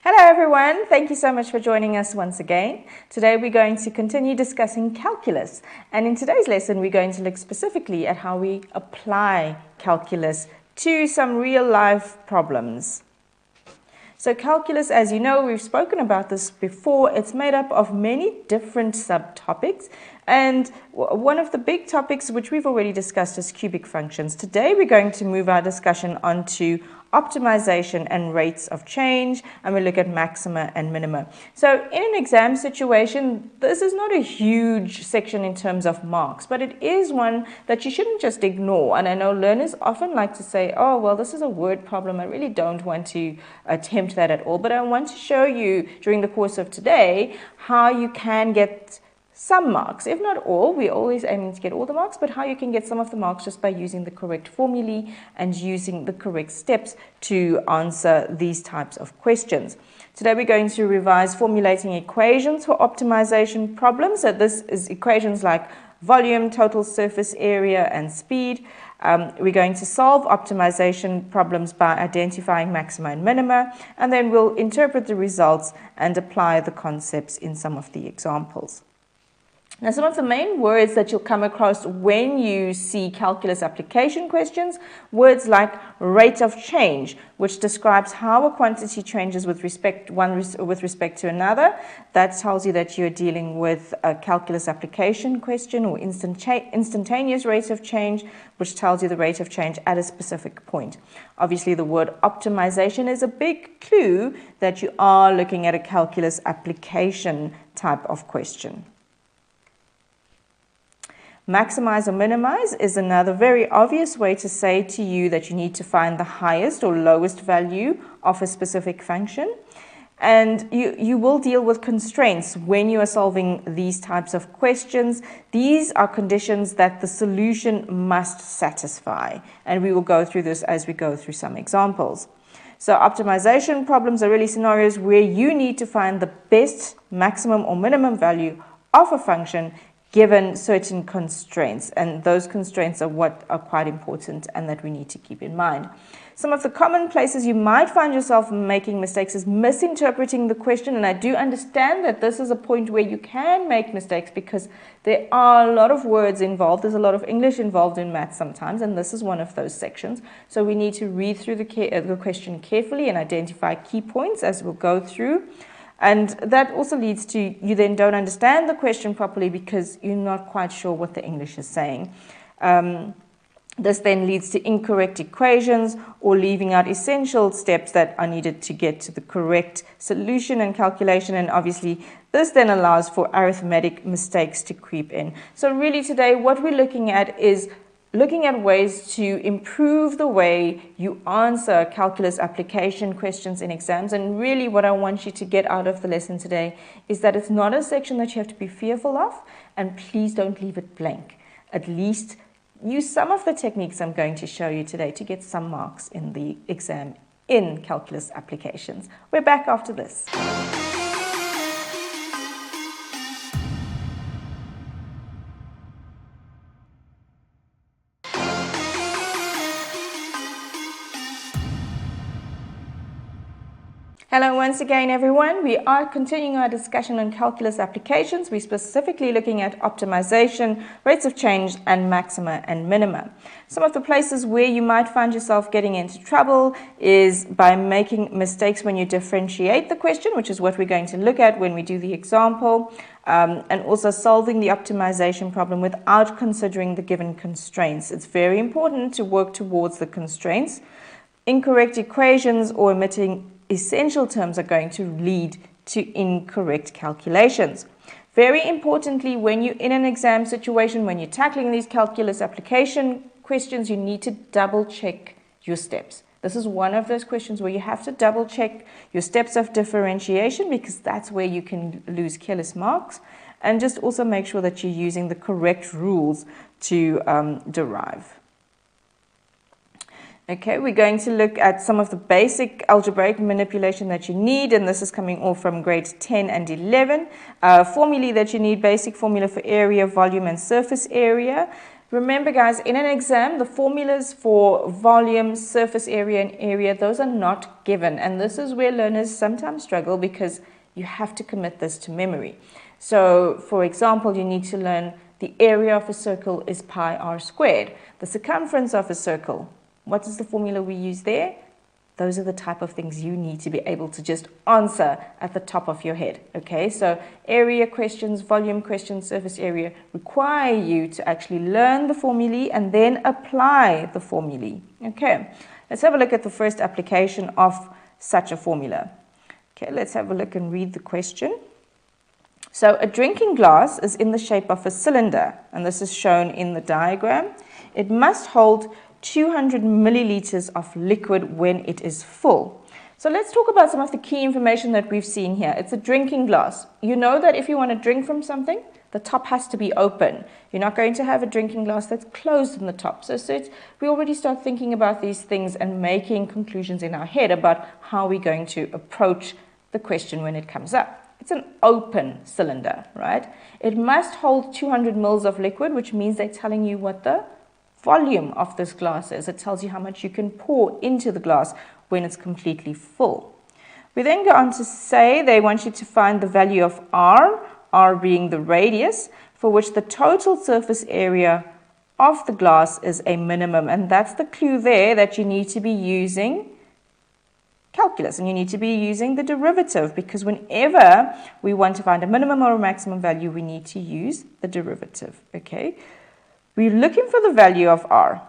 Hello everyone, thank you so much for joining us once again. Today we're going to continue discussing calculus, and in today's lesson we're going to look specifically at how we apply calculus to some real life problems. So calculus, as you know, we've spoken about this before. It's made up of many different subtopics, and one of the big topics which we've already discussed is cubic functions. Today we're going to move our discussion onto optimization and rates of change, and we look at maxima and minima. So in an exam situation, this is not a huge section in terms of marks, but it is one that you shouldn't just ignore. And I know learners often like to say, oh, well, this is a word problem. I really don't want to attempt that at all. But I want to show you during the course of today how you can get some marks, if not all. We're always aiming to get all the marks, but how you can get some of the marks just by using the correct formulae and using the correct steps to answer these types of questions. Today we're going to revise formulating equations for optimization problems. So this is equations like volume, total surface area, and speed. We're going to solve optimization problems by identifying maxima and minima, and then we'll interpret the results and apply the concepts in some of the examples. Now, some of the main words that you'll come across when you see calculus application questions, words like rate of change, which describes how a quantity changes with respect to another. That tells you that you're dealing with a calculus application question, or instantaneous rate of change, which tells you the rate of change at a specific point. Obviously, the word optimization is a big clue that you are looking at a calculus application type of question. Maximize or minimize is another very obvious way to say to you that you need to find the highest or lowest value of a specific function. And you will deal with constraints when you are solving these types of questions. These are conditions that the solution must satisfy. And we will go through this as we go through some examples. So optimization problems are really scenarios where you need to find the best maximum or minimum value of a function given certain constraints, and those constraints are what are quite important and that we need to keep in mind. Some of the common places you might find yourself making mistakes is misinterpreting the question, and I do understand that this is a point where you can make mistakes because there are a lot of words involved. There's a lot of English involved in maths sometimes, and this is one of those sections. So we need to read through the question carefully and identify key points as we'll go through. And that also leads to you then don't understand the question properly because you're not quite sure what the English is saying. This then leads to incorrect equations or leaving out essential steps that are needed to get to the correct solution and calculation. And obviously, this then allows for arithmetic mistakes to creep in. So really today, what we're looking at is looking at ways to improve the way you answer calculus application questions in exams. And really what I want you to get out of the lesson today is that it's not a section that you have to be fearful of, and please don't leave it blank. At least use some of the techniques I'm going to show you today to get some marks in the exam in calculus applications. We're back after this. Hello once again everyone. We are continuing our discussion on calculus applications. We're specifically looking at optimization, rates of change, and maxima and minima. Some of the places where you might find yourself getting into trouble is by making mistakes when you differentiate the question, which is what we're going to look at when we do the example, and also solving the optimization problem without considering the given constraints. It's very important to work towards the constraints. Incorrect equations or omitting essential terms are going to lead to incorrect calculations. Very importantly, when you're in an exam situation, when you're tackling these calculus application questions, you need to double check your steps. This is one of those questions where you have to double check your steps of differentiation because that's where you can lose careless marks, and just also make sure that you're using the correct rules to derive. Okay, we're going to look at some of the basic algebraic manipulation that you need, and this is coming all from grades 10 and 11. Formulae that you need: basic formula for area, volume, and surface area. Remember guys, in an exam, the formulas for volume, surface area and area, those are not given. And this is where learners sometimes struggle because you have to commit this to memory. So for example, you need to learn the area of a circle is pi r squared. The circumference of a circle, what is the formula we use there? Those are the type of things you need to be able to just answer at the top of your head, okay? So area questions, volume questions, surface area require you to actually learn the formulae and then apply the formulae, okay? Let's have a look at the first application of such a formula. Okay, let's have a look and read the question. So a drinking glass is in the shape of a cylinder, and this is shown in the diagram. It must hold 200 milliliters of liquid when it is full. So let's talk about some of the key information that we've seen here. It's a drinking glass. You know that if you want to drink from something, the top has to be open. You're not going to have a drinking glass that's closed in the top. So we already start thinking about these things and making conclusions in our head about how we're going to approach the question when it comes up. It's an open cylinder, right? It must hold 200 mils of liquid, which means they're telling you what the volume of this glass is. It tells you how much you can pour into the glass when it's completely full. We then go on to say they want you to find the value of R being the radius, for which the total surface area of the glass is a minimum. And that's the clue there that you need to be using calculus, and you need to be using the derivative, because whenever we want to find a minimum or a maximum value, we need to use the derivative, okay? We're looking for the value of R.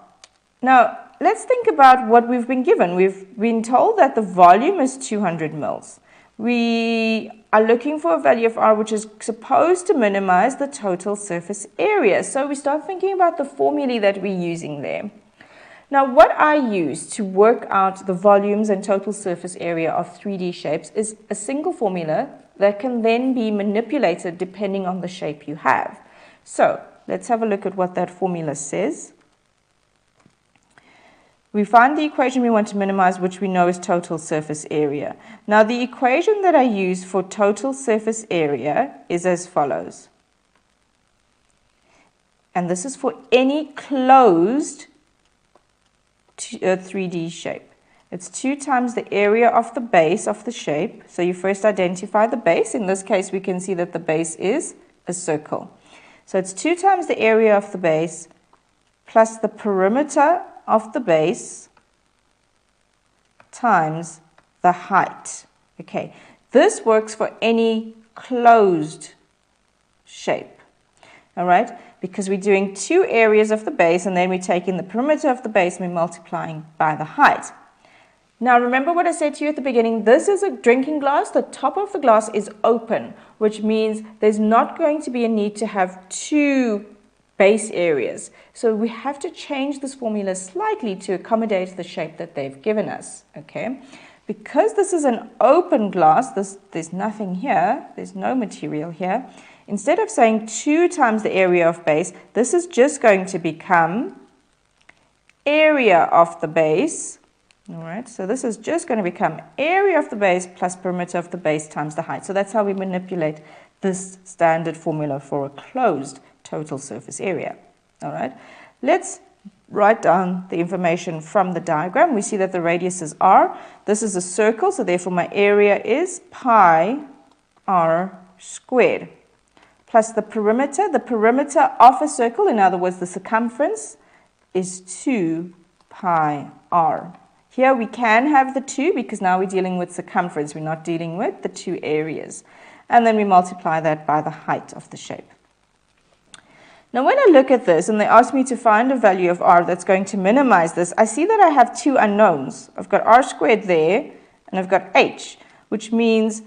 Now, let's think about what we've been given. We've been told that the volume is 200 mils. We are looking for a value of R which is supposed to minimize the total surface area. So we start thinking about the formulae that we're using there. Now, what I use to work out the volumes and total surface area of 3D shapes is a single formula that can then be manipulated depending on the shape you have. So let's have a look at what that formula says. We find the equation we want to minimize, which we know is total surface area. Now, the equation that I use for total surface area is as follows. And this is for any closed 3D shape. It's 2 times the area of the base of the shape. So you first identify the base. In this case, we can see that the base is a circle. So it's 2 times the area of the base plus the perimeter of the base times the height. Okay, this works for any closed shape. All right, because we're doing 2 areas of the base and then we're taking the perimeter of the base and we're multiplying by the height. Now remember what I said to you at the beginning, this is a drinking glass, the top of the glass is open, which means there's not going to be a need to have 2 base areas. So we have to change this formula slightly to accommodate the shape that they've given us, okay? Because this is an open glass, there's nothing here, there's no material here. Instead of saying 2 times the area of base, this is just going to become area of the base. All right, so this is just going to become area of the base plus perimeter of the base times the height. So that's how we manipulate this standard formula for a closed total surface area. All right, let's write down the information from the diagram. We see that the radius is r. This is a circle, so therefore my area is pi r squared. Plus the perimeter of a circle, in other words, the circumference, is 2 pi r. Here we can have the 2 because now we're dealing with circumference. We're not dealing with the 2 areas. And then we multiply that by the height of the shape. Now when I look at this and they ask me to find a value of r that's going to minimize this, I see that I have 2 unknowns. I've got r squared there and I've got h, which means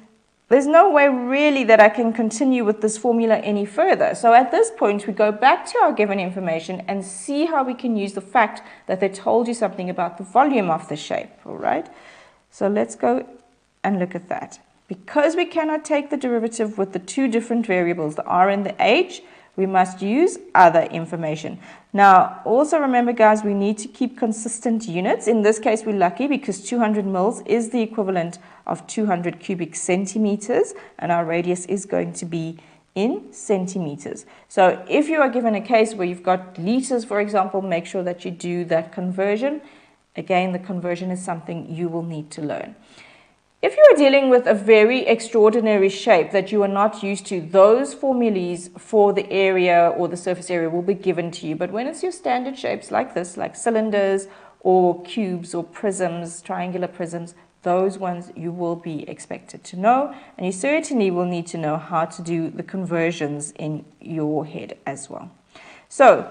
there's no way really that I can continue with this formula any further. So at this point, we go back to our given information and see how we can use the fact that they told you something about the volume of the shape, all right? So let's go and look at that. Because we cannot take the derivative with the 2 different variables, the r and the h, we must use other information. Now, also remember, guys, we need to keep consistent units. In this case, we're lucky because 200 mils is the equivalent of 200 cubic centimeters, and our radius is going to be in centimeters. So if you are given a case where you've got liters, for example, make sure that you do that conversion. Again, the conversion is something you will need to learn. If you are dealing with a very extraordinary shape that you are not used to, those formulas for the area or the surface area will be given to you. But when it's your standard shapes like this, like cylinders or cubes or prisms, triangular prisms, those ones you will be expected to know. And you certainly will need to know how to do the conversions in your head as well. So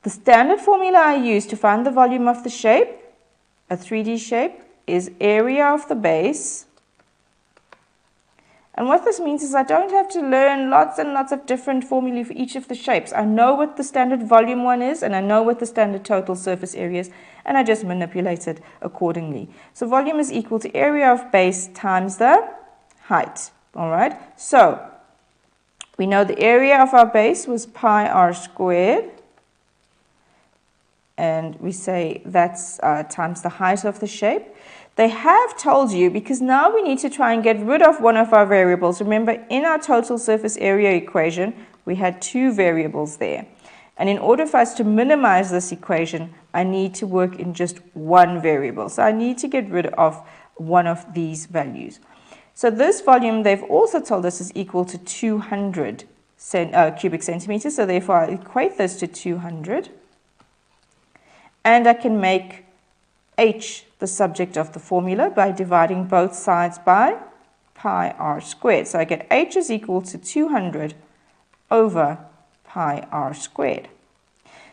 the standard formula I use to find the volume of the shape, a 3D shape, is area of the base. And what this means is I don't have to learn lots and lots of different formulae for each of the shapes. I know what the standard volume one is, and I know what the standard total surface area is, and I just manipulate it accordingly. So volume is equal to area of base times the height. All right, so we know the area of our base was pi r squared. And we say that's times the height of the shape. They have told you, because now we need to try and get rid of one of our variables. Remember, in our total surface area equation, we had two variables there. And in order for us to minimize this equation, I need to work in just one variable. So I need to get rid of one of these values. So this volume, they've also told us, is equal to 200 cubic centimeters. So therefore, I equate this to 200. And I can make h the subject of the formula by dividing both sides by pi r squared. So I get h is equal to 200 over pi r squared.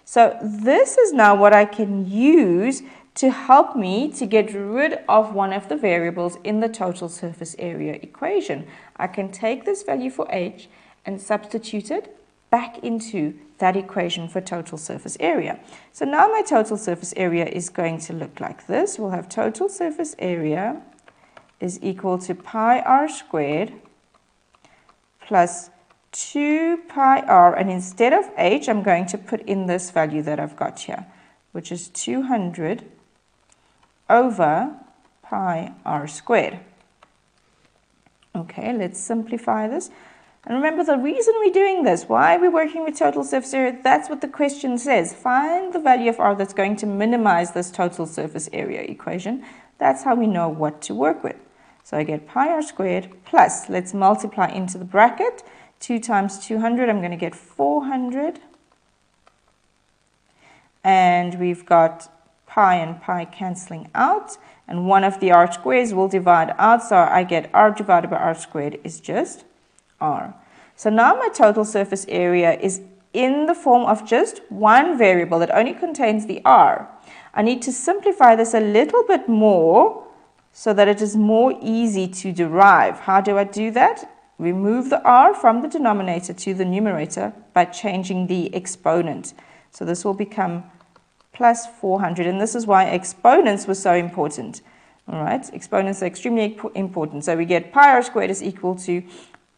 So this is now what I can use to help me to get rid of one of the variables in the total surface area equation. I can take this value for h and substitute it back into that equation for total surface area. So now my total surface area is going to look like this. We'll have total surface area is equal to pi r squared plus 2 pi r, and instead of h, I'm going to put in this value that I've got here, which is 200 over pi r squared. Okay, let's simplify this. And remember, the reason we're doing this, why we're working with total surface area, that's what the question says. Find the value of r that's going to minimize this total surface area equation. That's how we know what to work with. So I get pi r squared plus, let's multiply into the bracket, 2 times 200, I'm going to get 400. And we've got pi and pi cancelling out. And one of the r squares will divide out, so I get r divided by r squared is just r. So now my total surface area is in the form of just one variable that only contains the r. I need to simplify this a little bit more so that it is more easy to derive. How do I do that? Remove the r from the denominator to the numerator by changing the exponent. So this will become plus 400, and this is why exponents were so important. All right, exponents are extremely important. So we get pi r squared is equal to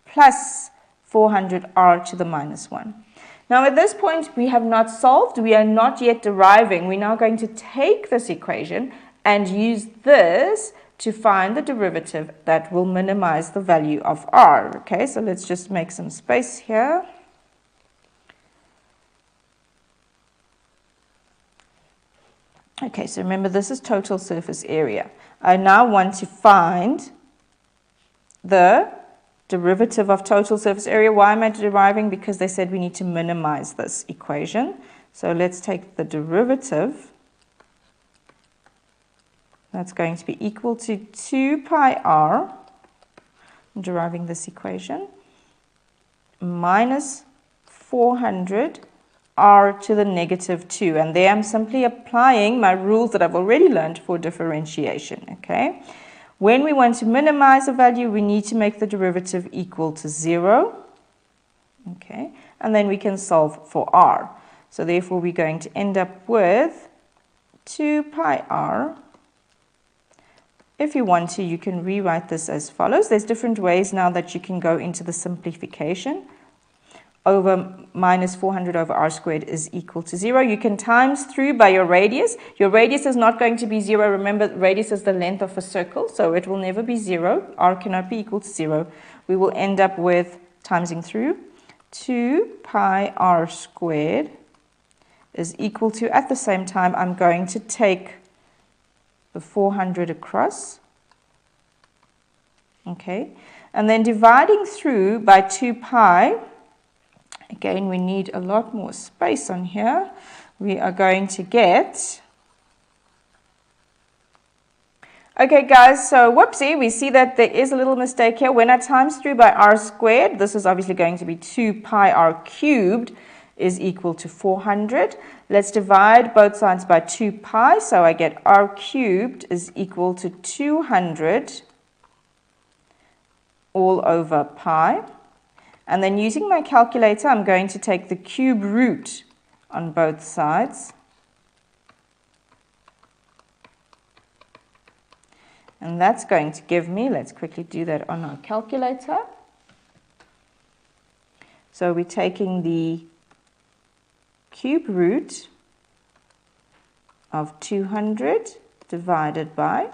plus 400r to the minus 1. Now at this point we have not solved, we are not yet deriving. We're now going to take this equation and use this to find the derivative that will minimize the value of r. Okay, so let's just make some space here. Okay, so remember, this is total surface area. I now want to find the derivative of total surface area. Why am I deriving? Because they said we need to minimize this equation. So let's take the derivative. That's going to be equal to 2 pi r, I'm deriving this equation, minus 400 r to the negative 2. And there I'm simply applying my rules that I've already learned for differentiation. Okay. When we want to minimize a value, we need to make the derivative equal to 0. Okay, and then we can solve for r. So therefore, we're going to end up with 2 pi r. If you want to, you can rewrite this as follows. There's different ways now that you can go into the simplification. Over minus 400 over r squared is equal to 0. You can times through by your radius. Your radius is not going to be 0. Remember, radius is the length of a circle, so it will never be 0. R cannot be equal to 0. We will end up with timesing through. 2 pi r squared is equal to, at the same time, I'm going to take the 400 across. Okay, and then dividing through by 2 pi, again, we need a lot more space on here. We are going to get, okay guys, so whoopsie, we see that there is a little mistake here. When I times through by r squared, this is obviously going to be 2 pi r cubed is equal to 400. Let's divide both sides by 2 pi, so I get r cubed is equal to 200 all over pi. And then using my calculator, I'm going to take the cube root on both sides. And that's going to give me, let's quickly do that on our calculator. So we're taking the cube root of 200 divided by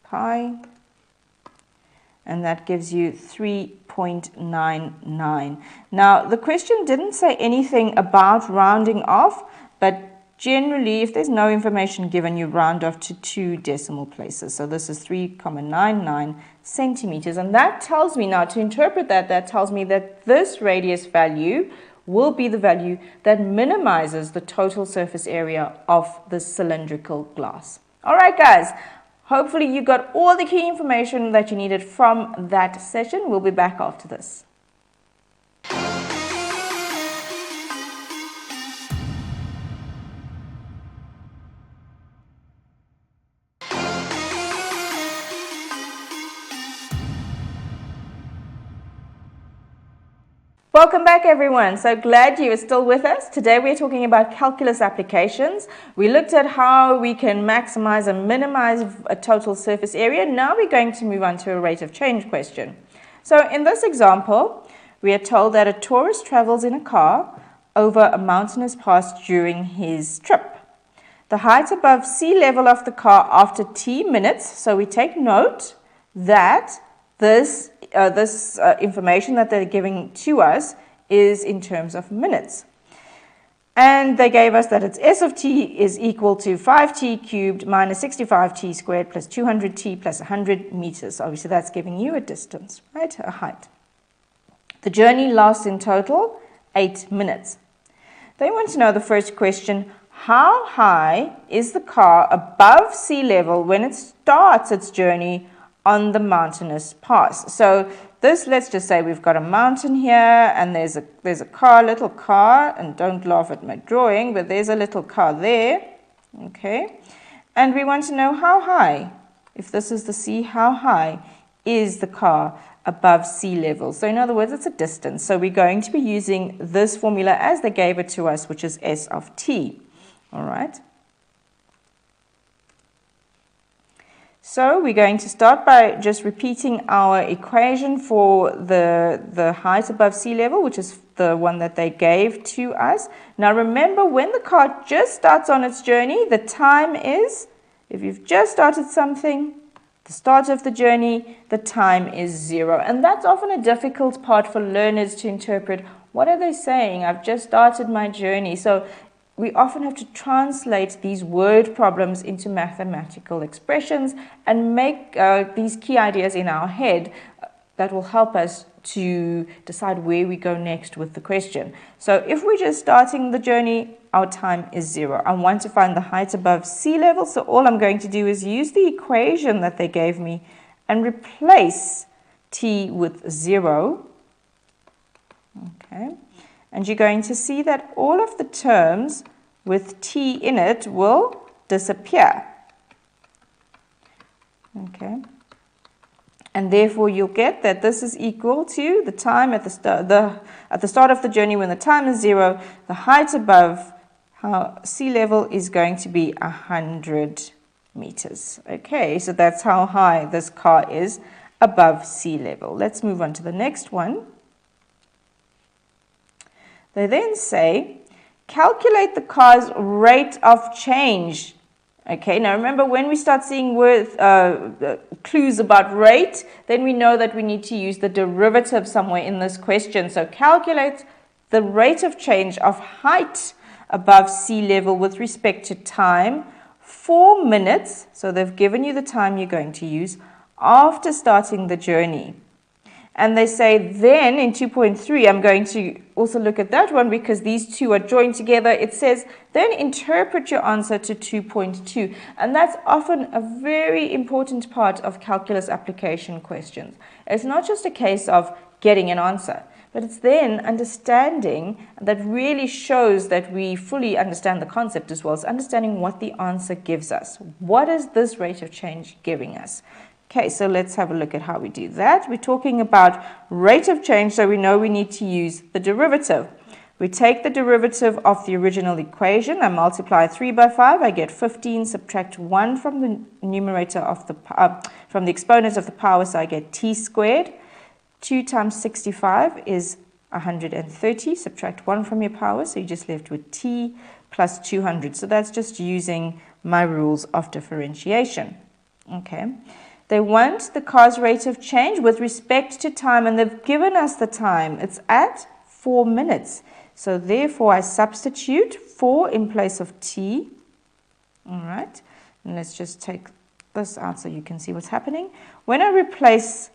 pi, and that gives you 3.99. Now, the question didn't say anything about rounding off, but generally, if there's no information given, you round off to 2 decimal places. So this is 3.99 centimeters. And that tells me now, to interpret that, that tells me that this radius value will be the value that minimizes the total surface area of the cylindrical glass. All right, guys. Hopefully you got all the key information that you needed from that session. We'll be back after this. Welcome back, everyone. So glad you are still with us. Today we're talking about calculus applications. We looked at how we can maximize and minimize a total surface area. Now we're going to move on to a rate of change question. So in this example, we are told that a tourist travels in a car over a mountainous pass during his trip. The height above sea level of the car after t minutes, so we take note that this information that they're giving to us is in terms of minutes. And they gave us that it's s of t is equal to 5t cubed minus 65t squared plus 200t plus 100 meters. Obviously, that's giving you a distance, right? A height. The journey lasts in total 8 minutes. They want to know the first question: how high is the car above sea level when it starts its journey on the mountainous pass? So this, let's just say we've got a mountain here, and there's a car, little car, and don't laugh at my drawing, but there's a little car there, okay? And we want to know how high, if this is the sea, how high is the car above sea level? So in other words, it's a distance. So we're going to be using this formula as they gave it to us, which is s of t, all right? So we're going to start by just repeating our equation for the height above sea level, which is the one that they gave to us. Now remember, when the car just starts on its journey, the time is, if you've just started something, the start of the journey, the time is 0. And that's often a difficult part for learners to interpret. What are they saying? I've just started my journey. So we often have to translate these word problems into mathematical expressions and make these key ideas in our head that will help us to decide where we go next with the question. So if we're just starting the journey, our time is 0. I want to find the height above sea level, so all I'm going to do is use the equation that they gave me and replace t with 0. Okay. And you're going to see that all of the terms with t in it will disappear. Okay. And therefore you'll get that this is equal to the time at the start of the journey when the time is 0, the height above sea level is going to be 100 meters. Okay, so that's how high this car is above sea level. Let's move on to the next one. They then say, calculate the car's rate of change Okay, now remember, when we start seeing clues about rate, then we know that we need to use the derivative somewhere in this question. So calculate the rate of change of height above sea level with respect to time, 4 minutes, so they've given you the time you're going to use, after starting the journey. And they say then in 2.3, I'm going to also look at that one because these two are joined together. It says, then interpret your answer to 2.2. And that's often a very important part of calculus application questions. It's not just a case of getting an answer, but it's then understanding that really shows that we fully understand the concept as well as understanding what the answer gives us. What is this rate of change giving us? Okay, so let's have a look at how we do that. We're talking about rate of change, so we know we need to use the derivative. We take the derivative of the original equation. I multiply 3 by 5. I get 15. Subtract 1 from the numerator of the from the exponent of the power, so I get t squared. 2 times 65 is 130. Subtract 1 from your power, so you're just left with t plus 200. So that's just using my rules of differentiation. Okay. They want the car's rate of change with respect to time, and they've given us the time. It's at 4 minutes. So therefore, I substitute 4 in place of t. All right. And let's just take this out so you can see what's happening. When I replace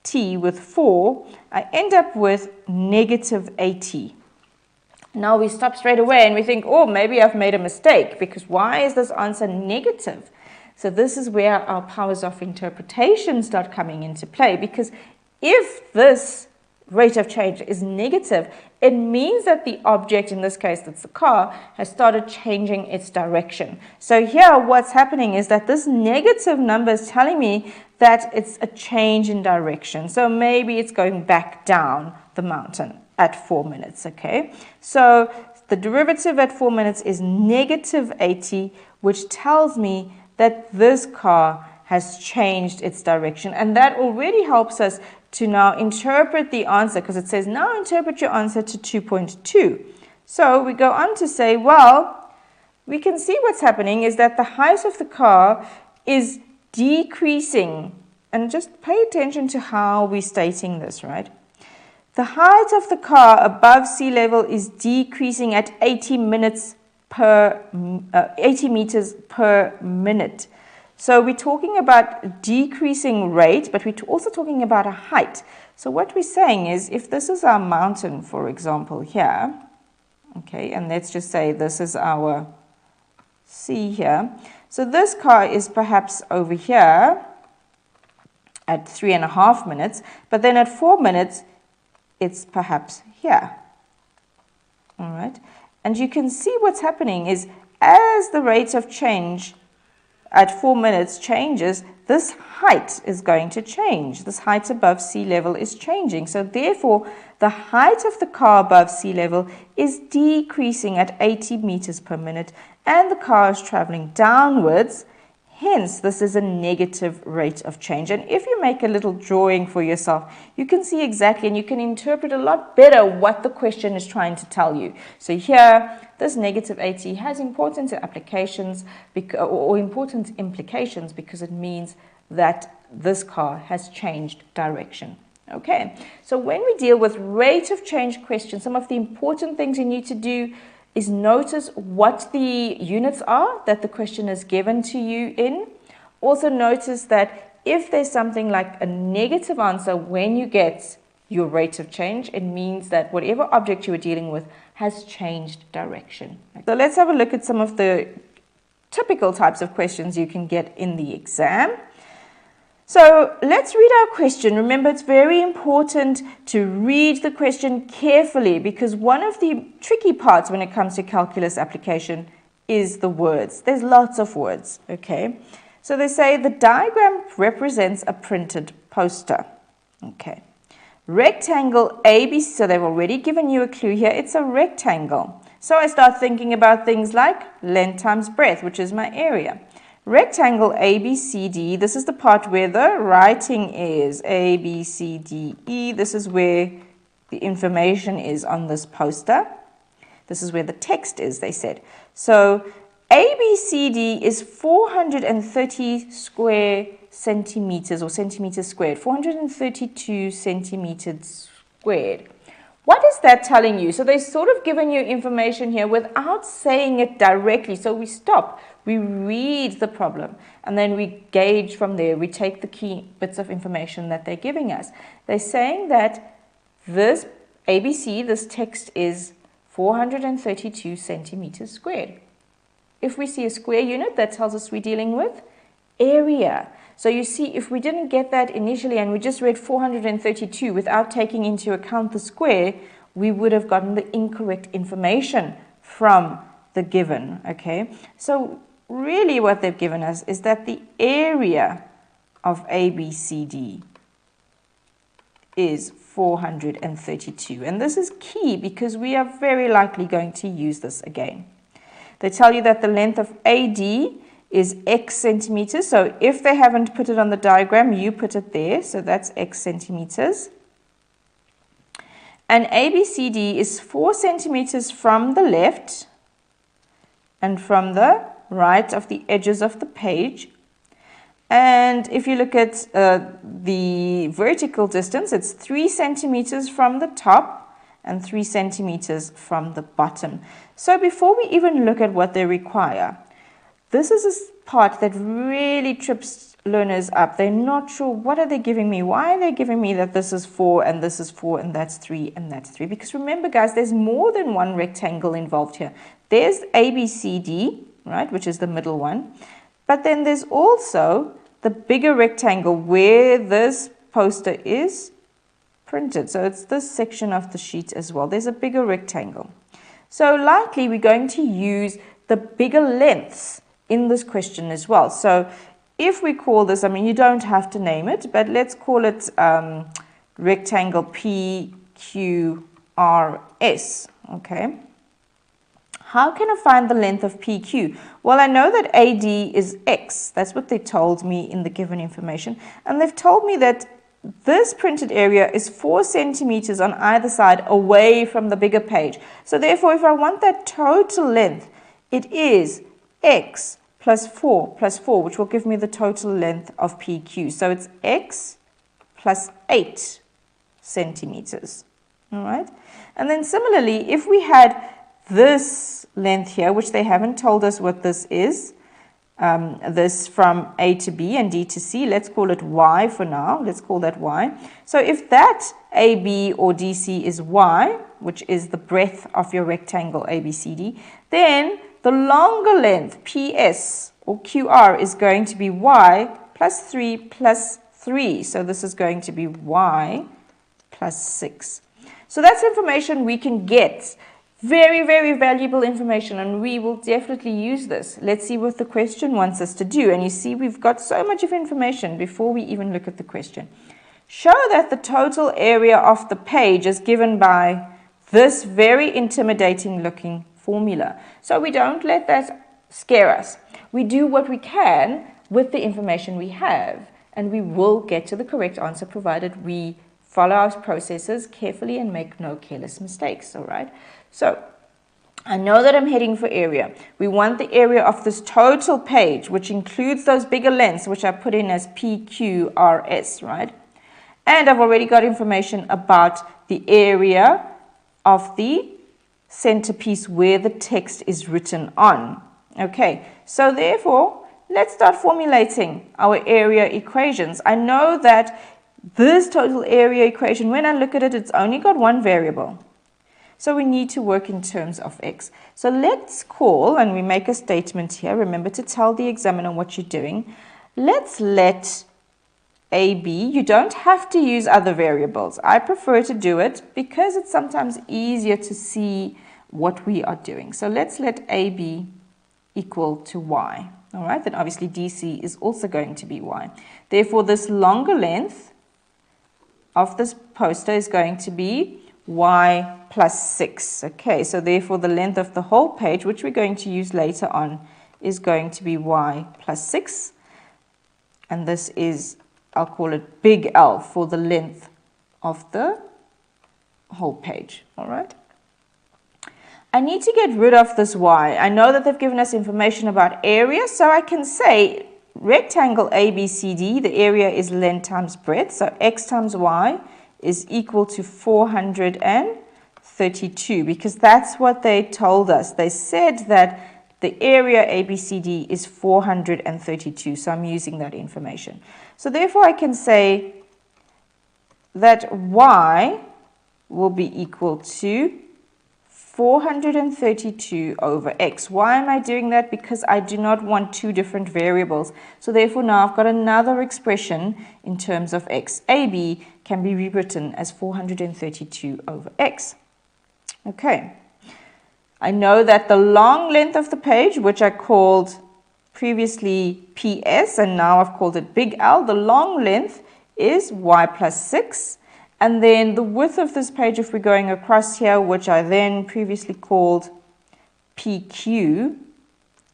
t with 4, I end up with negative 80. Now we stop straight away and we think, oh, maybe I've made a mistake, because why is this answer negative? So this is where our powers of interpretation start coming into play, because if this rate of change is negative, it means that the object, in this case that's the car, has started changing its direction. So here what's happening is that this negative number is telling me that it's a change in direction. So maybe it's going back down the mountain at 4 minutes, okay? So the derivative at 4 minutes is negative 80, which tells me that this car has changed its direction. And that already helps us to now interpret the answer, because it says now interpret your answer to 2.2. So we go on to say, well, we can see what's happening is that the height of the car is decreasing. And just pay attention to how we're stating this, right? The height of the car above sea level is decreasing at 80 meters per minute. So we're talking about decreasing rate, but we're also talking about a height. So what we're saying is, if this is our mountain, for example, here, okay, and let's just say this is our sea here. So this car is perhaps over here at 3.5 minutes, but then at 4 minutes, it's perhaps here. All right. And you can see what's happening is as the rate of change at 4 minutes changes, this height is going to change. This height above sea level is changing. So therefore, the height of the car above sea level is decreasing at 80 meters per minute, and the car is traveling downwards. Hence, this is a negative rate of change. And if you make a little drawing for yourself, you can see exactly, and you can interpret a lot better what the question is trying to tell you. So here, this negative 80 has important applications or important implications, because it means that this car has changed direction. Okay, so when we deal with rate of change questions, some of the important things you need to do is notice what the units are that the question is given to you in. Also notice that if there's something like a negative answer when you get your rate of change, it means that whatever object you are dealing with has changed direction. So let's have a look at some of the typical types of questions you can get in the exam. So let's read our question. Remember, it's very important to read the question carefully, because one of the tricky parts when it comes to calculus application is the words. There's lots of words, okay? So they say the diagram represents a printed poster, okay? Rectangle ABC, so they've already given you a clue here. It's a rectangle. So I start thinking about things like length times breadth, which is my area. Rectangle ABCD, this is the part where the writing is ABCDE. This is where the information is on this poster. This is where the text is, they said. So ABCD is 430 square centimeters or centimeters squared, 432 centimeters squared. What is that telling you? So they're sort of giving you information here without saying it directly. So we stop, we read the problem, and then we gauge from there. We take the key bits of information that they're giving us. They're saying that this ABC, this text is 432 centimeters squared. If we see a square unit, that tells us we're dealing with area. So you see, if we didn't get that initially and we just read 432 without taking into account the square, we would have gotten the incorrect information from the given, okay? So really what they've given us is that the area of ABCD is 432. And this is key because we are very likely going to use this again. They tell you that the length of AD is x centimeters. So if they haven't put it on the diagram, you put it there. So that's x centimeters. And ABCD is 4 centimeters from the left and from the right of the edges of the page. And if you look at the vertical distance, it's 3 centimeters from the top and 3 centimeters from the bottom. So before we even look at what they require, this is a part that really trips learners up. They're not sure, what are they giving me? Why are they giving me that this is 4 and this is 4 and that's 3 and that's 3? Because remember, guys, there's more than one rectangle involved here. There's ABCD, right, which is the middle one. But then there's also the bigger rectangle where this poster is printed. So it's this section of the sheet as well. There's a bigger rectangle. So likely we're going to use the bigger lengths in this question as well. So if we call this, I mean, you don't have to name it, but let's call it rectangle PQRS, okay? How can I find the length of PQ? Well, I know that AD is X. That's what they told me in the given information. And they've told me that this printed area is 4 centimeters on either side away from the bigger page. So therefore, if I want that total length, it is X plus 4, which will give me the total length of PQ. So it's X plus 8 centimeters. All right. And then similarly, if we had this length here, which they haven't told us what this is, this from A to B and D to C, let's call it Y for now. Let's call that Y. So if that AB or DC is Y, which is the breadth of your rectangle ABCD, then the longer length PS or QR is going to be Y plus 3 plus 3. So this is going to be Y plus 6. So that's information we can get. Very, very valuable information, and we will definitely use this. Let's see what the question wants us to do. And you see, we've got so much of information before we even look at the question. Show that the total area of the page is given by this very intimidating looking formula. So we don't let that scare us. We do what we can with the information we have, and we will get to the correct answer provided we follow our processes carefully and make no careless mistakes, all right? So I know that I'm heading for area. We want the area of this total page, which includes those bigger lengths, which I put in as PQRS, right? And I've already got information about the area of the centerpiece where the text is written on. Okay, so therefore, let's start formulating our area equations. I know that this total area equation, when I look at it, it's only got one variable. So we need to work in terms of x. So let's call, and we make a statement here. Remember to tell the examiner what you're doing. Let's let AB, you don't have to use other variables. I prefer to do it because it's sometimes easier to see what we are doing. So let's let AB equal to y. All right, then obviously DC is also going to be y. Therefore, this longer length of this poster is going to be y plus 6. Okay, so therefore the length of the whole page, which we're going to use later on, is going to be y plus 6. And this is, I'll call it big L for the length of the whole page. All right. I need to get rid of this y. I know that they've given us information about area, so I can say rectangle ABCD, the area is length times breadth, so x times y is equal to 432, because that's what they told us. They said that the area ABCD is 432, so I'm using that information. So therefore I can say that y will be equal to 432 over x. Why am I doing that? Because I do not want two different variables. So therefore now I've got another expression in terms of x. AB can be rewritten as 432 over x. Okay. I know that the long length of the page, which I called previously PS and now I've called it big L, the long length is y plus 6. And then the width of this page, if we're going across here, which I then previously called PQ,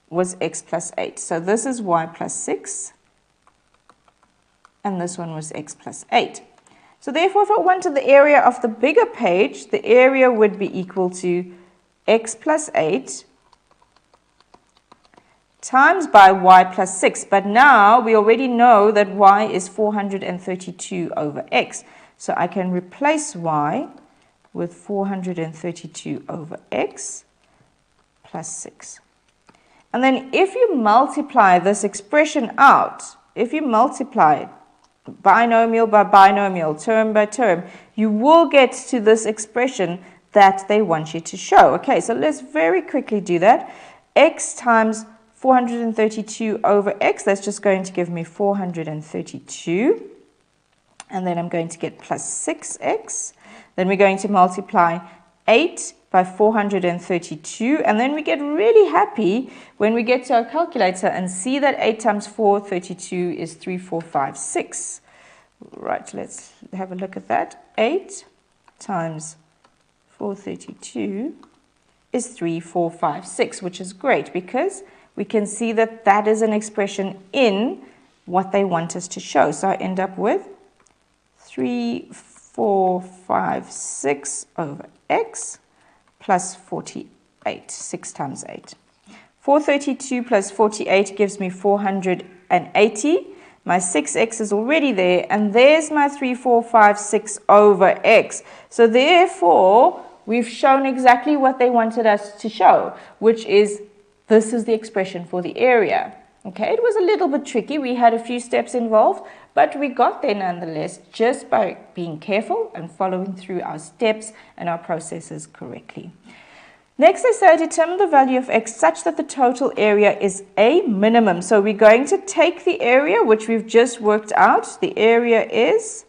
was x plus 8. So this is y plus 6, and this one was x plus 8. So therefore, if I wanted the area of the bigger page, the area would be equal to x plus 8 times by y plus 6. But now we already know that y is 432 over x. So I can replace y with 432 over x plus 6. And then if you multiply this expression out, if you multiply binomial by binomial, term by term, you will get to this expression that they want you to show. Okay, so let's very quickly do that. X times 432 over x, that's just going to give me 432. And then I'm going to get plus 6x. Then we're going to multiply 8 by 432. And then we get really happy when we get to our calculator and see that 8 times 432 is 3456. Right, let's have a look at that. 8 times 432 is 3456, which is great because we can see that that is an expression in what they want us to show. So I end up with 3456 over x plus 48, 6 times 8. 432 plus 48 gives me 480. My 6x is already there, and there's my 3456 over x. So therefore, we've shown exactly what they wanted us to show, which is this is the expression for the area. Okay, it was a little bit tricky. We had a few steps involved, but we got there nonetheless just by being careful and following through our steps and our processes correctly. Next, they say determine the value of x such that the total area is a minimum. So we're going to take the area, which we've just worked out. The area is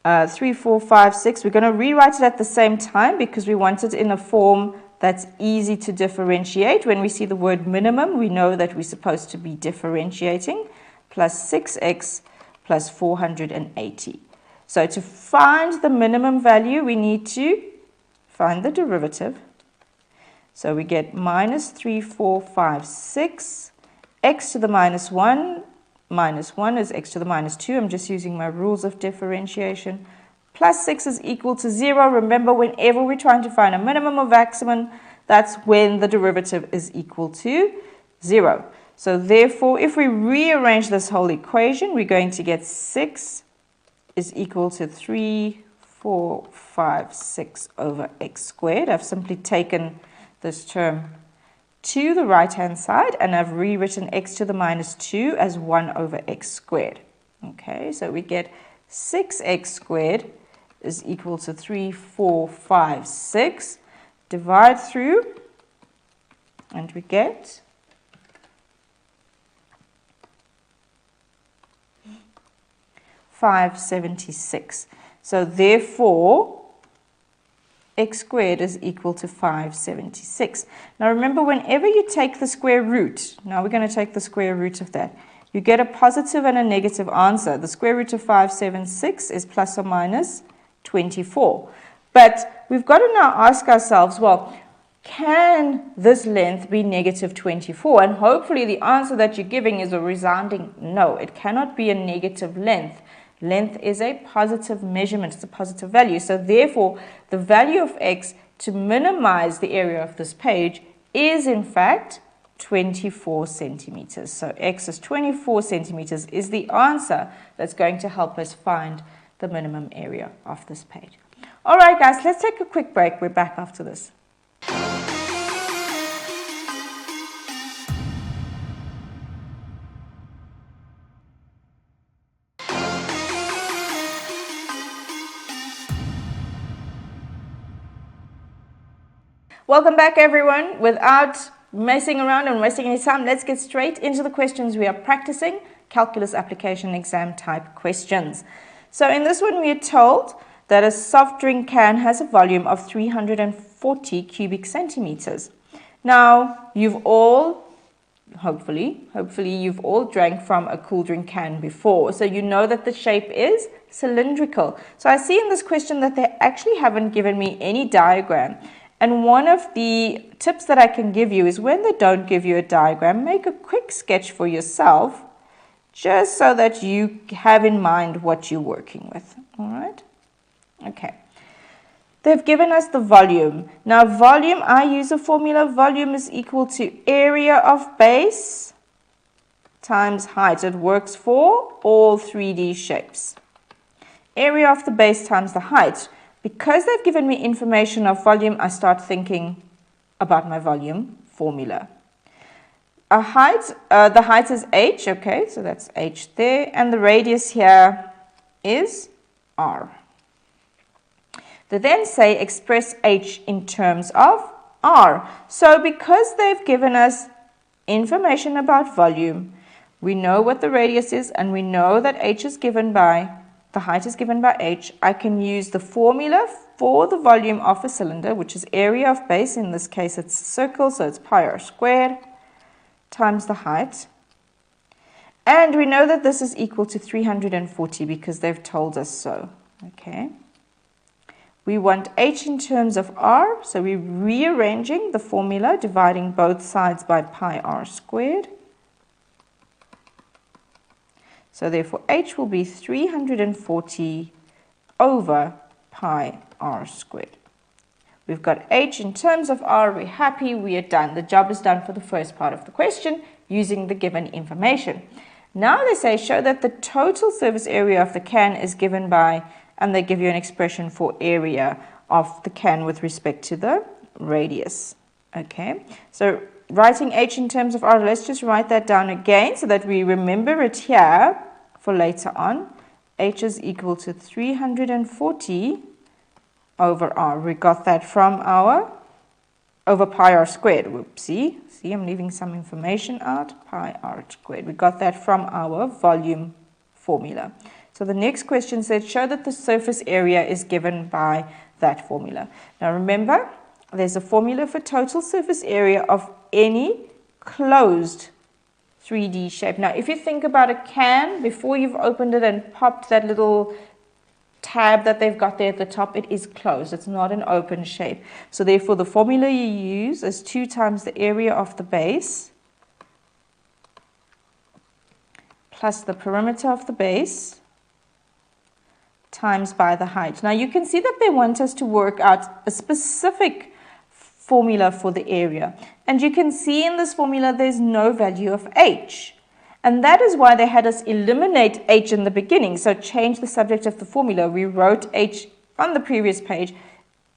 3456. We're going to rewrite it at the same time because we want it in a form that's easy to differentiate. When we see the word minimum, we know that we're supposed to be differentiating. Plus 6x plus 480. So to find the minimum value, we need to find the derivative. So we get minus 3456, x to the minus 1 is x to the minus 2. I'm just using my rules of differentiation. Plus 6 is equal to 0. Remember, whenever we're trying to find a minimum or maximum, that's when the derivative is equal to 0. So therefore, if we rearrange this whole equation, we're going to get 6 is equal to 3456 over x squared. I've simply taken this term to the right-hand side, and I've rewritten x to the minus 2 as 1 over x squared. Okay, so we get 6x squared is equal to 3456. Divide through, and we get 576. So therefore, x squared is equal to 576. Now remember, whenever you take the square root, now we're going to take the square root of that, you get a positive and a negative answer. The square root of 576 is plus or minus 24. But we've got to now ask ourselves, well, can this length be negative 24? And hopefully the answer that you're giving is a resounding no. It cannot be a negative length. Length is a positive measurement. It's a positive value. So therefore, the value of x to minimize the area of this page is in fact 24 centimeters. So x is 24 centimeters is the answer that's going to help us find the minimum area of this page. All right, guys, let's take a quick break. We're back after this. Welcome back, everyone. Without messing around and wasting any time, let's get straight into the questions we are practicing, calculus application exam type questions. So in this one, we are told that a soft drink can has a volume of 340 cubic centimeters. Now, you've all, hopefully you've all drank from a cool drink can before, so you know that the shape is cylindrical. So I see in this question that they actually haven't given me any diagram. And one of the tips that I can give you is when they don't give you a diagram, make a quick sketch for yourself, just so that you have in mind what you're working with. All right? Okay. They've given us the volume. Now, volume, I use a formula. Volume is equal to area of base times height. It works for all 3D shapes. Area of the base times the height. Because they've given me information of volume, I start thinking about my volume formula. The height is h, okay, so that's h there, and the radius here is r. They then say express h in terms of r. So because they've given us information about volume, we know what the radius is, and we know that h is given by the height is given by h. I can use the formula for the volume of a cylinder, which is area of base. In this case, it's a circle, so it's pi r squared times the height. And we know that this is equal to 340 because they've told us so. Okay. We want h in terms of r, so we're rearranging the formula, dividing both sides by pi r squared. So therefore, h will be 340 over pi r squared. We've got h in terms of r. We're happy. We are done. The job is done for the first part of the question using the given information. Now they say show that the total surface area of the can is given by, and they give you an expression for area of the can with respect to the radius. Okay, so writing h in terms of r, let's just write that down again so that we remember it here for later on. H is equal to 340 over r. We got that from our, over pi r squared. Whoopsie. See, I'm leaving some information out. Pi r squared. We got that from our volume formula. So the next question said, show that the surface area is given by that formula. Now remember, there's a formula for total surface area of any closed 3D shape. Now, if you think about a can, before you've opened it and popped that little tab that they've got there at the top, it is closed. It's not an open shape. So therefore, the formula you use is 2 times the area of the base plus the perimeter of the base times by the height. Now, you can see that they want us to work out a specific formula for the area. And you can see in this formula there's no value of h. And that is why they had us eliminate h in the beginning. So change the subject of the formula. We wrote h on the previous page,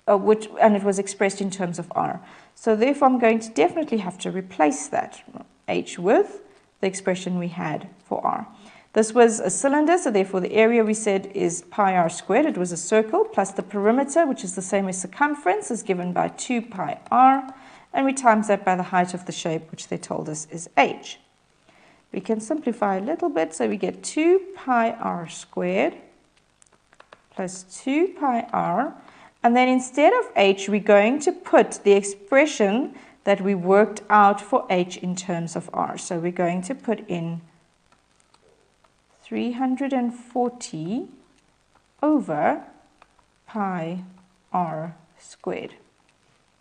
and it was expressed in terms of r. So therefore I'm going to definitely have to replace that h with the expression we had for r. This was a cylinder, so therefore the area we said is pi r squared. It was a circle, plus the perimeter, which is the same as circumference, is given by 2 pi r, and we times that by the height of the shape, which they told us is h. We can simplify a little bit, so we get 2 pi r squared plus 2 pi r, and then instead of h, we're going to put the expression that we worked out for h in terms of r. So we're going to put in 340 over pi r squared.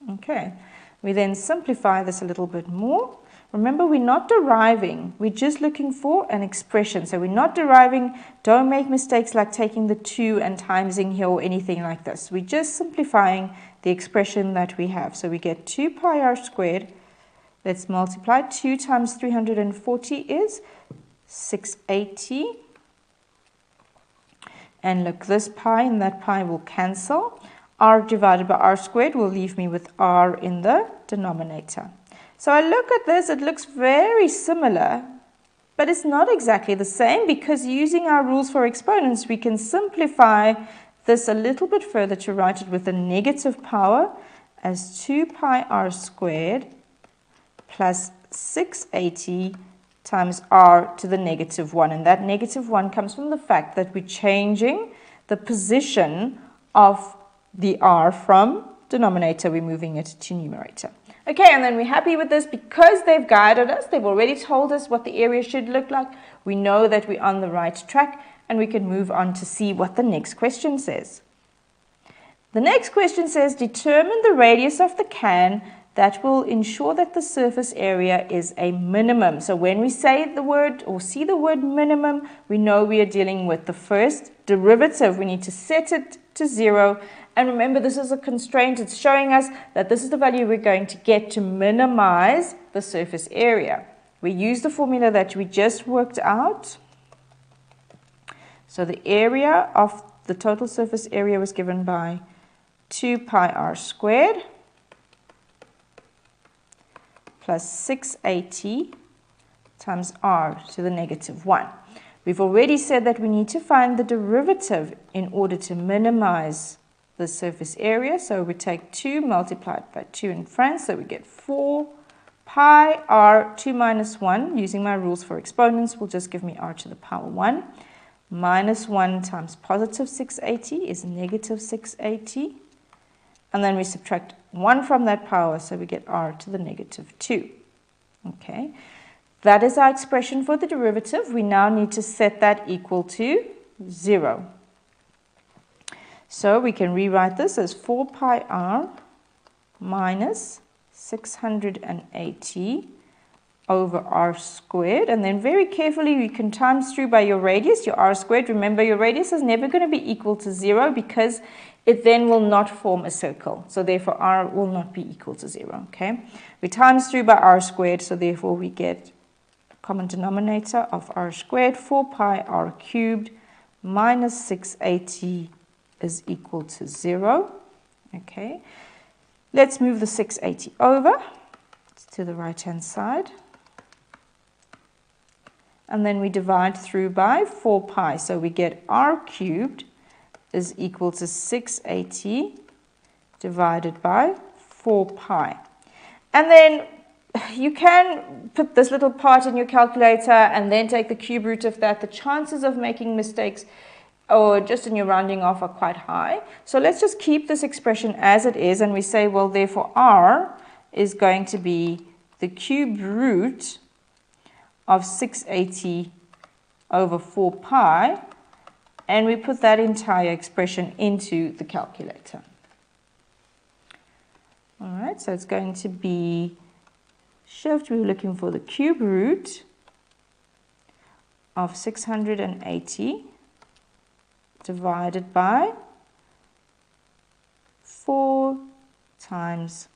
Okay, we then simplify this a little bit more. Remember, we're not deriving, we're just looking for an expression. So we're not deriving, don't make mistakes like taking the 2 and timesing here or anything like this. We're just simplifying the expression that we have. So we get 2 pi r squared. Let's multiply. 2 times 340 is 680. And look, this pi and that pi will cancel. R divided by r squared will leave me with r in the denominator. So I look at this, it looks very similar, but it's not exactly the same, because using our rules for exponents, we can simplify this a little bit further to write it with a negative power as 2 pi r squared plus 680 times r to the negative 1. And that negative 1 comes from the fact that we're changing the position of the r from denominator, we're moving it to numerator. Okay, and then we're happy with this because they've guided us. They've already told us what the area should look like. We know that we're on the right track, and we can move on to see what the next question says. The next question says, determine the radius of the can that will ensure that the surface area is a minimum. So when we say the word or see the word minimum, we know we are dealing with the first derivative. We need to set it to 0. And remember, this is a constraint. It's showing us that this is the value we're going to get to minimize the surface area. We use the formula that we just worked out. So the area of the total surface area was given by 2 pi r squared plus 680 times r to the negative 1. We've already said that we need to find the derivative in order to minimize the surface area. So we take 2 multiplied by 2 in front, so we get 4 pi r 2 minus 1. Using my rules for exponents will just give me r to the power 1. Minus 1 times positive 680 is negative 680. And then we subtract 1 from that power, so we get r to the negative 2. Okay, that is our expression for the derivative. We now need to set that equal to 0. So we can rewrite this as 4 pi r minus 680 over r squared. And then very carefully you can times through by your radius, your r squared. Remember, your radius is never going to be equal to 0 because it then will not form a circle. So therefore r will not be equal to 0. Okay, we times through by r squared, so therefore we get a common denominator of r squared. 4 pi r cubed minus 680 is equal to 0. Okay, let's move the 680 over to the right hand side, and then we divide through by 4 pi, so we get r cubed is equal to 680 divided by 4 pi. And then you can put this little part in your calculator and then take the cube root of that. The chances of making mistakes or just in your rounding off are quite high. So let's just keep this expression as it is, and we say, well, therefore r is going to be the cube root of 680 over 4 pi, and we put that entire expression into the calculator. All right, so it's going to be shift, we're looking for the cube root of 680 divided by 4 times,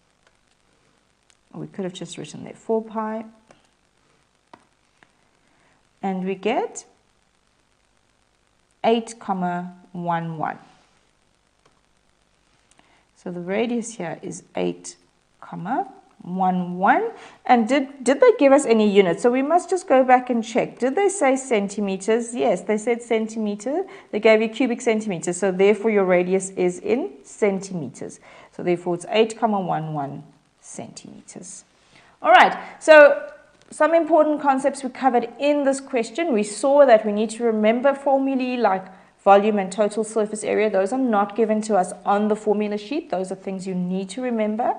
we could have just written there 4 pi, and we get 8,11. So the radius here is 8,11. And did they give us any units? So we must just go back and check. Did they say centimeters? Yes, they said centimeter. They gave you cubic centimeters. So therefore your radius is in centimeters. So therefore it's 8,11 centimeters. All right, so some important concepts we covered in this question. We saw that we need to remember formulae like volume and total surface area. Those are not given to us on the formula sheet. Those are things you need to remember.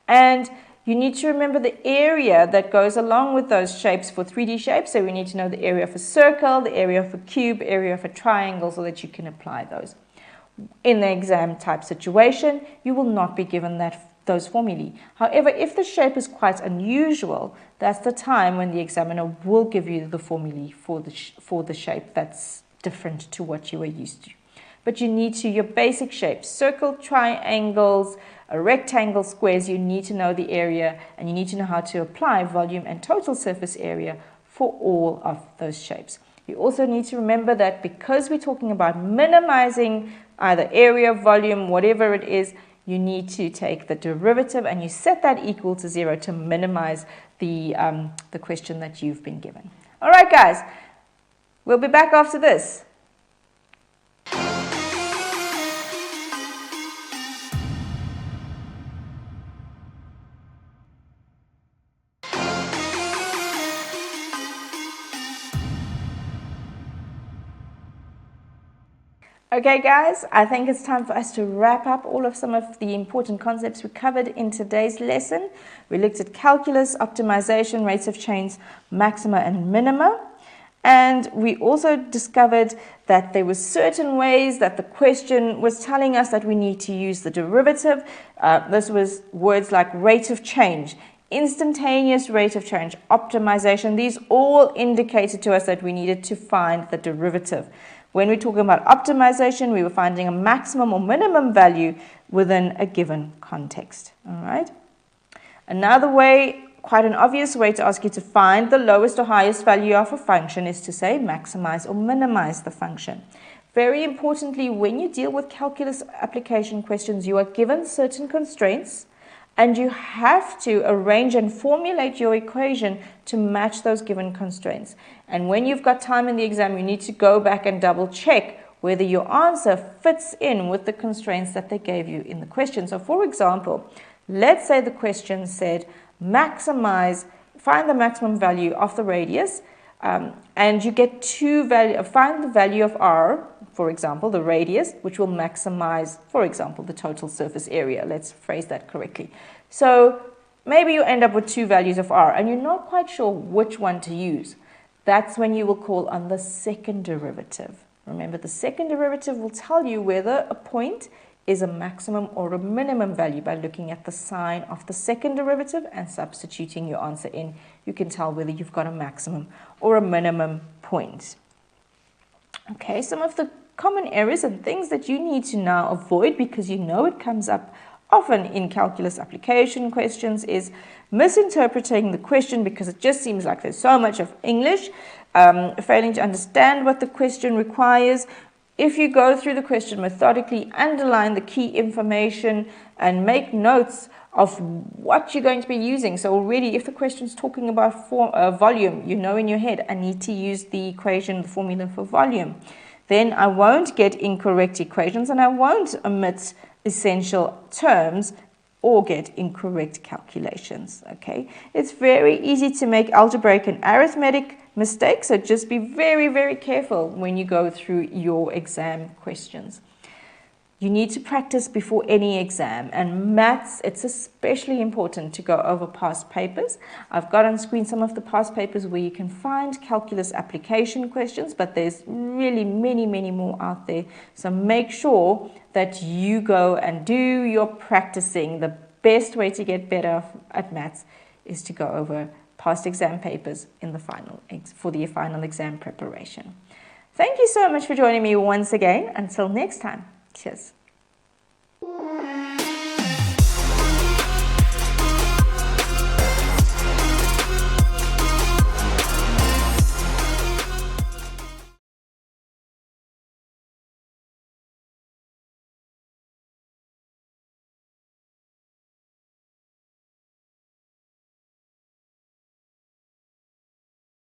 And you need to remember the area that goes along with those shapes for 3D shapes. So we need to know the area of a circle, the area of a cube, area of a triangle, so that you can apply those. In the exam type situation, you will not be given that those formulae. However, if the shape is quite unusual, that's the time when the examiner will give you the formulae for the shape that's different to what you were used to. But you need to, your basic shapes, circle, triangles, rectangle, squares, you need to know the area, and you need to know how to apply volume and total surface area for all of those shapes. You also need to remember that because we're talking about minimizing either area, volume, whatever it is, you need to take the derivative and you set that equal to 0 to minimize the question that you've been given. All right, guys, we'll be back after this. Okay guys, I think it's time for us to wrap up all of some of the important concepts we covered in today's lesson. We looked at calculus, optimization, rates of change, maxima and minima. And we also discovered that there were certain ways that the question was telling us that we need to use the derivative. This was words like rate of change, instantaneous rate of change, optimization. These all indicated to us that we needed to find the derivative. When we're talking about optimization, we were finding a maximum or minimum value within a given context. All right. Another way, quite an obvious way to ask you to find the lowest or highest value of a function is to say maximize or minimize the function. Very importantly, when you deal with calculus application questions, you are given certain constraints and you have to arrange and formulate your equation to match those given constraints. And when you've got time in the exam, you need to go back and double check whether your answer fits in with the constraints that they gave you in the question. So for example, let's say the question said maximize, find the maximum value of the radius, and you get find the value of r, for example, the radius, which will maximize, for example, the total surface area. Let's phrase that correctly. So maybe you end up with two values of r, and you're not quite sure which one to use. That's when you will call on the second derivative. Remember, the second derivative will tell you whether a point is a maximum or a minimum value by looking at the sign of the second derivative and substituting your answer in. You can tell whether you've got a maximum or a minimum point. Okay, some of the common errors and things that you need to now avoid, because you know it comes up often in calculus application questions, is misinterpreting the question because it just seems like there's so much of English, failing to understand what the question requires. If you go through the question methodically, underline the key information and make notes of what you're going to be using. So already if the question is talking about volume, you know in your head, I need to use the equation, the formula for volume. Then I won't get incorrect equations and I won't omit essential terms or get incorrect calculations. Okay, it's very easy to make algebraic and arithmetic mistakes, so just be very, very careful when you go through your exam questions. You need to practice before any exam, and maths, it's especially important to go over past papers. I've got on screen some of the past papers where you can find calculus application questions, but there's really many, many more out there. So make sure that you go and do your practicing. The best way to get better at maths is to go over past exam papers in the for the final exam preparation. Thank you so much for joining me once again. Until next time. Cheers.